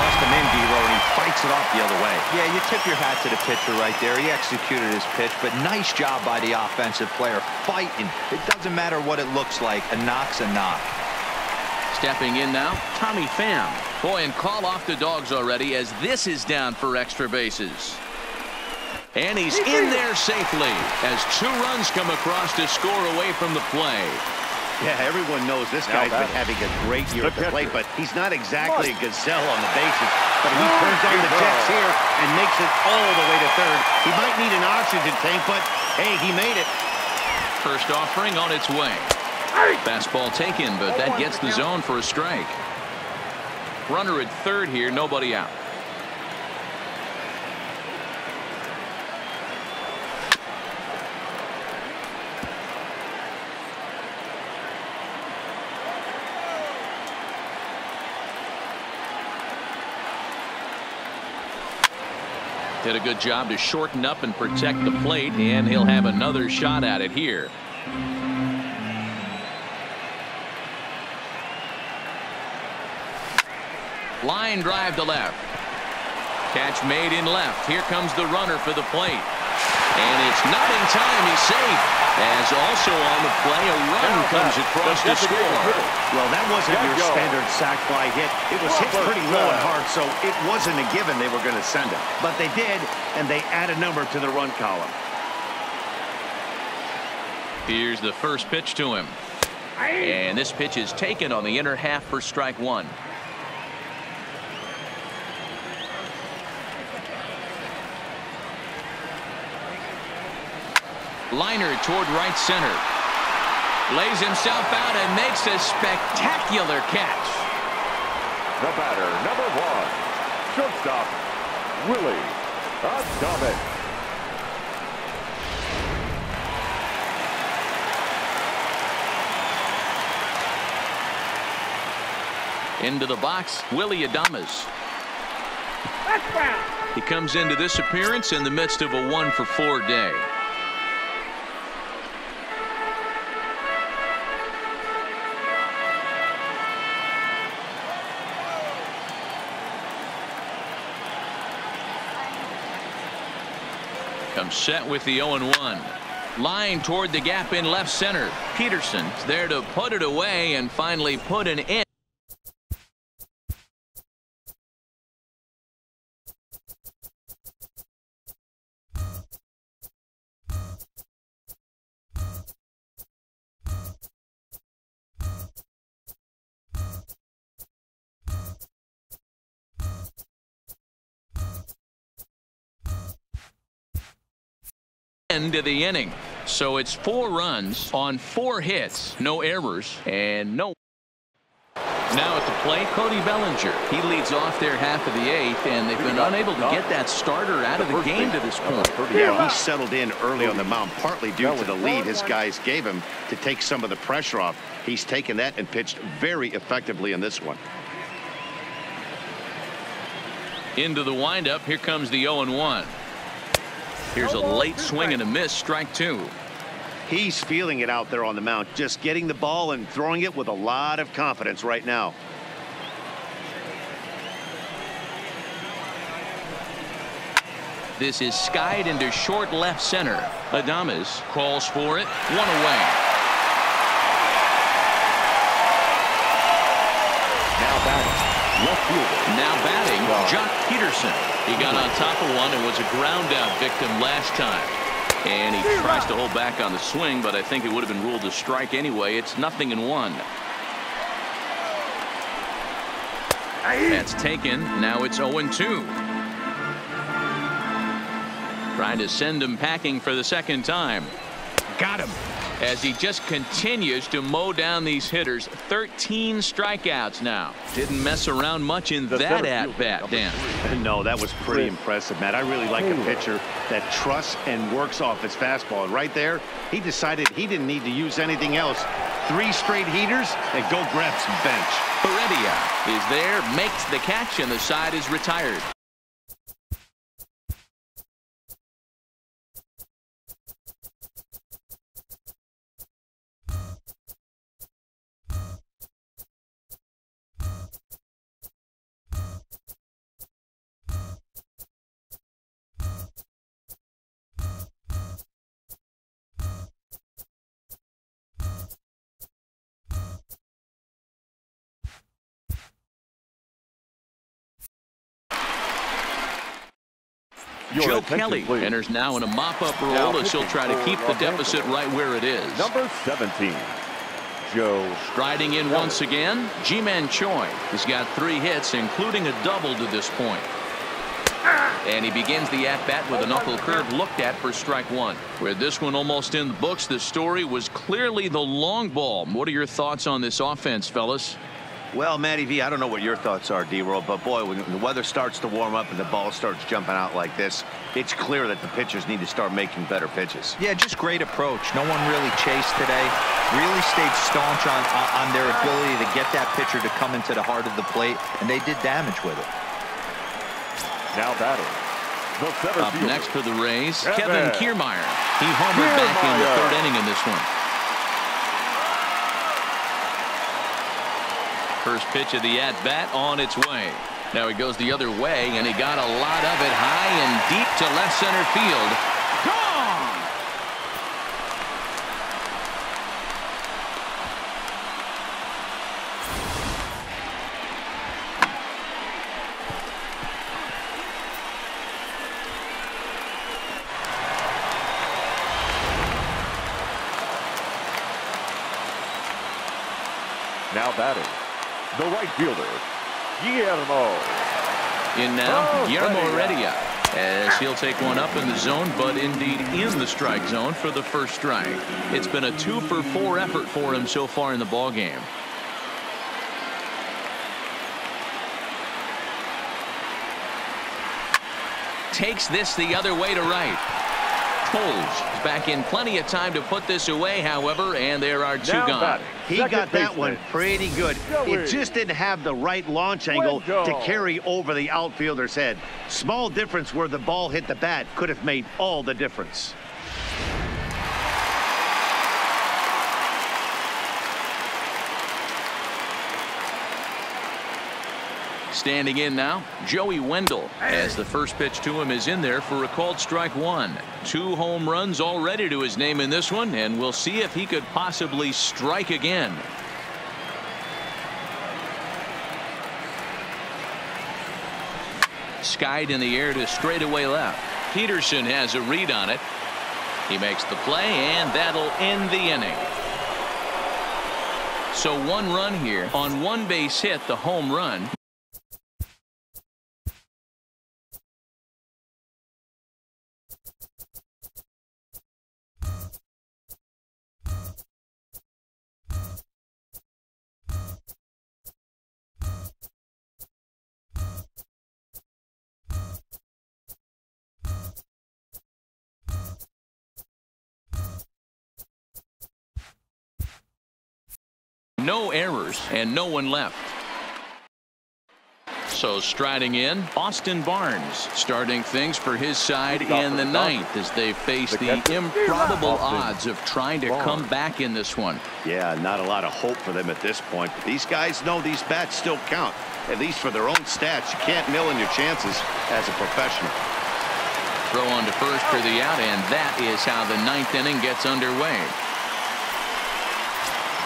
bust him in, D-Row, and he fights it off the other way. Yeah, you tip your hat to the pitcher right there. He executed his pitch, but nice job by the offensive player fighting. It doesn't matter what it looks like. A knock's a knock. Stepping in now, Tommy Pham. Boy, and call off the Dogs already as this is down for extra bases. And he's in there safely as 2 runs come across to score away from the play. Yeah, everyone knows this guy's been having a great year at the plate, but he's not exactly a gazelle on the bases. But he turns on the jets here and makes it all the way to third. He might need an oxygen tank, but hey, he made it. First offering on its way. Fastball taken, but that gets the zone for a strike. Runner at third here, nobody out. Did a good job to shorten up and protect the plate, and he'll have another shot at it here. Line drive to left. Catch made in left. Here comes the runner for the plate. And it's not in time. He's safe. As also on the play, a run comes across to score. Well, that wasn't your standard sac fly hit. It was hit pretty low and hard, so it wasn't a given they were going to send it. But they did, and they add a number to the run column. Here's the first pitch to him. And this pitch is taken on the inner half for strike 1. Liner toward right center. Lays himself out and makes a spectacular catch. The batter, number 1, shortstop, Willie Adames. Into the box, Willie Adames. He comes into this appearance in the midst of a 1-for-4 day. Comes set with the 0-1. Line toward the gap in left center. Peterson's there to put it away and finally put an end. End of the inning. So it's 4 runs on 4 hits, no errors, and no. Now at the plate, Cody Bellinger. He leads off their half of the 8th, and they've been unable to get that starter out of the game to this point. Yeah, he settled in early on the mound, partly due to the lead his guys gave him to take some of the pressure off. He's taken that and pitched very effectively in this one. Into the windup, here comes the 0-1. Here's a late swing and a miss, strike 2. He's feeling it out there on the mound, just getting the ball and throwing it with a lot of confidence right now. This is skied into short left center. Adames calls for it, 1 away. Now batting, Jock Peterson. He got on top of one and was a ground out victim last time. And he tries to hold back on the swing, but I think it would have been ruled a strike anyway. It's 0-1. That's taken. Now it's 0-2. Trying to send him packing for the second time. Got him. As he just continues to mow down these hitters. 13 strikeouts now. Didn't mess around much in that at-bat, Dan. No, that was pretty impressive, Matt. I really like a pitcher that trusts and works off his fastball. And right there, he decided he didn't need to use anything else. 3 straight heaters and go grab some bench. Heredia is there, makes the catch, and the side is retired. Joe Kelly enters now in a mop-up role as he'll try to keep the deficit right where it is. Number 17, Joe. Striding in once again, Ji-Man Choi. He's got 3 hits, including a double to this point. And he begins the at-bat with a knuckle curve looked at for strike 1. With this one almost in the books, the story was clearly the long ball. What are your thoughts on this offense, fellas? Well, Matty V, I don't know what your thoughts are, D-Roll, but boy, when the weather starts to warm up and the ball starts jumping out like this, it's clear that the pitchers need to start making better pitches. Yeah, just great approach. No one really chased today. Really stayed staunch on their ability to get that pitcher to come into the heart of the plate, and they did damage with it. Now batting, the center Up fielder. next for the Rays, Kevin Kiermaier. He homered back in the 3rd inning in this one. First pitch of the at-bat on its way. Now he goes the other way, and he got a lot of it high and deep to left center field. Gone! Now batting, the right fielder, Guillermo. In now, Guillermo Heredia, as he'll take one up in the zone, but indeed in the strike zone for the first strike. It's been a 2-for-4 effort for him so far in the ballgame. Takes this the other way to right. Coles back in plenty of time to put this away, however, and there are 2 gone. He got that one pretty good. It just didn't have the right launch angle to carry over the outfielder's head. Small difference where the ball hit the bat could have made all the difference. Standing in now, Joey Wendell, as the first pitch to him is in there for a called strike 1. 2 home runs already to his name in this one, and we'll see if he could possibly strike again. Skied in the air to straightaway left. Peterson has a read on it. He makes the play, and that'll end the inning. So 1 run here on 1 base hit, the home run. No errors and no one left. So striding in, Austin Barnes starting things for his side in the 9th as they face the improbable odds of trying to come back in this one. Yeah, not a lot of hope for them at this point. But these guys know these bats still count, at least for their own stats. You can't mill in your chances as a professional. Throw on to first for the out, and that is how the 9th inning gets underway.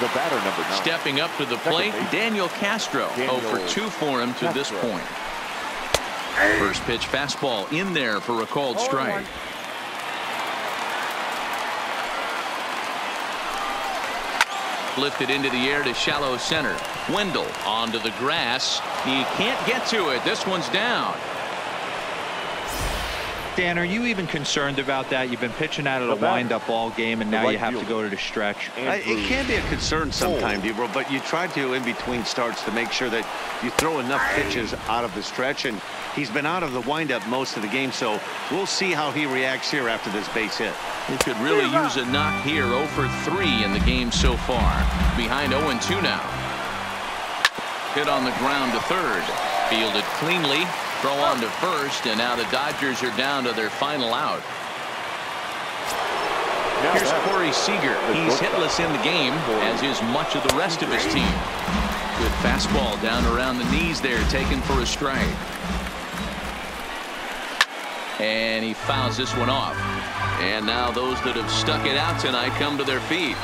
The batter, number 9. Stepping up to the plate, Daniel Castro. 0 for 2 for him to this point. First pitch fastball in there for a called strike. Lifted into the air to shallow center. Wendell onto the grass. He can't get to it. This one's down. Dan, are you even concerned about that? You've been pitching out of the wind-up ball game, and now you have to go to the stretch. It can be a concern sometimes, Debro, but you try to, in between starts, to make sure that you throw enough pitches out of the stretch, and he's been out of the wind-up most of the game, so we'll see how he reacts here after this base hit. He could really use a knock here. 0 for 3 in the game so far. Behind 0-2 now. Hit on the ground to third. Fielded cleanly. Throw on to first, and now the Dodgers are down to their final out. Here's Corey Seager. He's hitless in the game, as is much of the rest of his team. Good fastball down around the knees there, taken for a strike. And he fouls this one off. And now those that have stuck it out tonight come to their feet.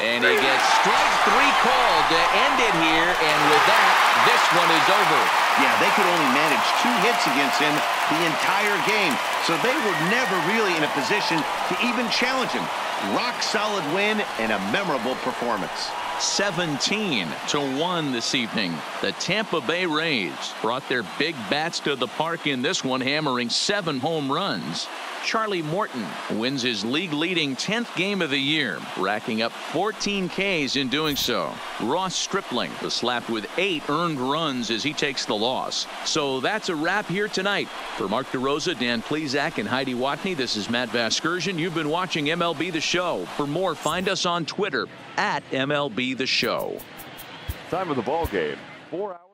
And he gets strike 3 called to end it here, and with that, this one is over. Yeah, they could only manage 2 hits against him the entire game, so they were never really in a position to even challenge him. Rock-solid win and a memorable performance. 17-1 this evening. The Tampa Bay Rays brought their big bats to the park in this one, hammering 7 home runs. Charlie Morton wins his league-leading 10th game of the year, racking up 14 Ks in doing so. Ross Stripling was slapped with 8 earned runs as he takes the loss. So that's a wrap here tonight. For Mark DeRosa, Dan Plesac, and Heidi Watney, this is Matt Vasgersian. You've been watching MLB The Show. For more, find us on Twitter @MLB The Show. Time of the ball game. 4 hours.